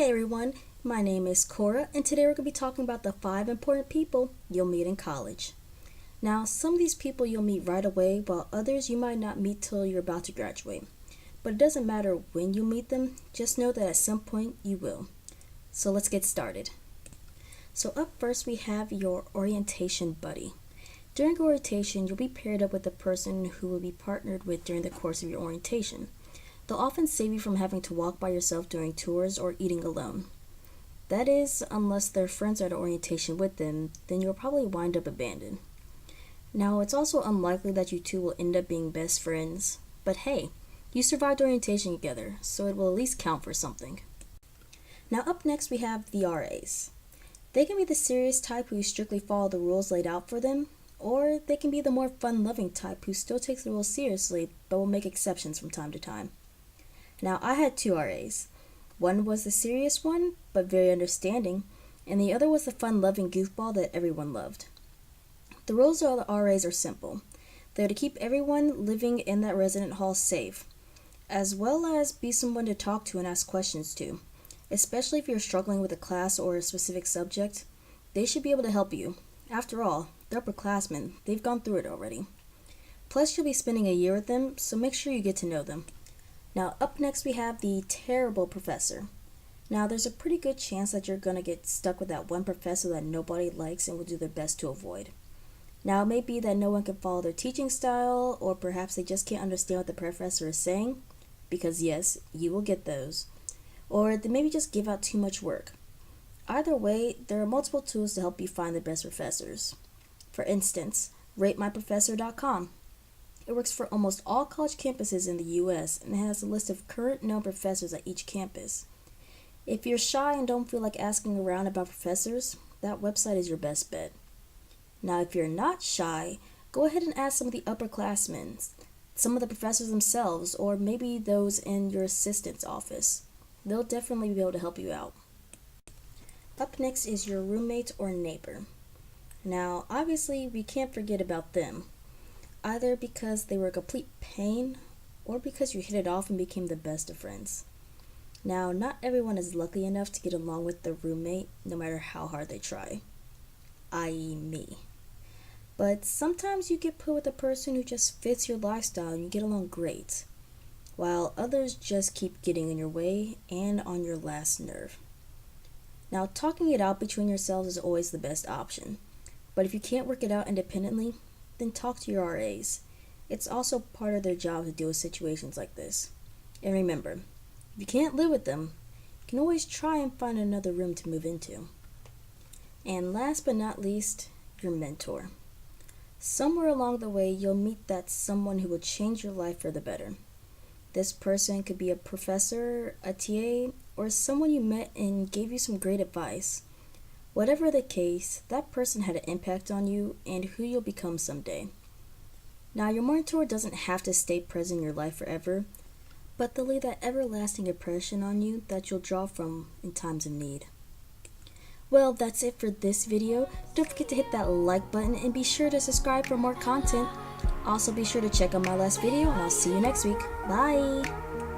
Hey everyone, my name is Cora, and today we're going to be talking about the 5 important people you'll meet in college. Now, some of these people you'll meet right away, while others you might not meet till you're about to graduate. But it doesn't matter when you meet them, just know that at some point you will. So let's get started. So up first we have your orientation buddy. During orientation, you'll be paired up with the person who will be partnered with during the course of your orientation. They'll often save you from having to walk by yourself during tours or eating alone. That is, unless their friends are at orientation with them, then you'll probably wind up abandoned. Now, it's also unlikely that you two will end up being best friends, but hey, you survived orientation together, so it will at least count for something. Now up next we have the RAs. They can be the serious type who strictly follow the rules laid out for them, or they can be the more fun-loving type who still takes the rules seriously but will make exceptions from time to time. Now, I had 2 RAs. One was the serious one, but very understanding, and the other was the fun-loving goofball that everyone loved. The rules of the RAs are simple. They're to keep everyone living in that resident hall safe, as well as be someone to talk to and ask questions to. Especially if you're struggling with a class or a specific subject, they should be able to help you. After all, they're upperclassmen. They've gone through it already. Plus, you'll be spending a year with them, so make sure you get to know them. Now, up next we have the terrible professor. Now, there's a pretty good chance that you're going to get stuck with that one professor that nobody likes and will do their best to avoid. Now, it may be that no one can follow their teaching style, or perhaps they just can't understand what the professor is saying, because yes, you will get those. Or they maybe just give out too much work. Either way, there are multiple tools to help you find the best professors. For instance, RateMyProfessor.com. It works for almost all college campuses in the U.S. and has a list of current known professors at each campus. If you're shy and don't feel like asking around about professors, that website is your best bet. Now, if you're not shy, go ahead and ask some of the upperclassmen, some of the professors themselves, or maybe those in your assistant's office. They'll definitely be able to help you out. Up next is your roommate or neighbor. Now, obviously, we can't forget about them, either because they were a complete pain or because you hit it off and became the best of friends. Now, not everyone is lucky enough to get along with their roommate no matter how hard they try, i.e. me. But sometimes you get put with a person who just fits your lifestyle and you get along great, while others just keep getting in your way and on your last nerve. Now, talking it out between yourselves is always the best option, but if you can't work it out independently, then talk to your RAs. It's also part of their job to deal with situations like this. And remember, if you can't live with them, you can always try and find another room to move into. And last but not least, your mentor. Somewhere along the way, you'll meet that someone who will change your life for the better. This person could be a professor, a TA, or someone you met and gave you some great advice. Whatever the case, that person had an impact on you and who you'll become someday. Now, your mentor doesn't have to stay present in your life forever, but they'll leave that everlasting impression on you that you'll draw from in times of need. Well, that's it for this video. Don't forget to hit that like button and be sure to subscribe for more content. Also, be sure to check out my last video and I'll see you next week. Bye!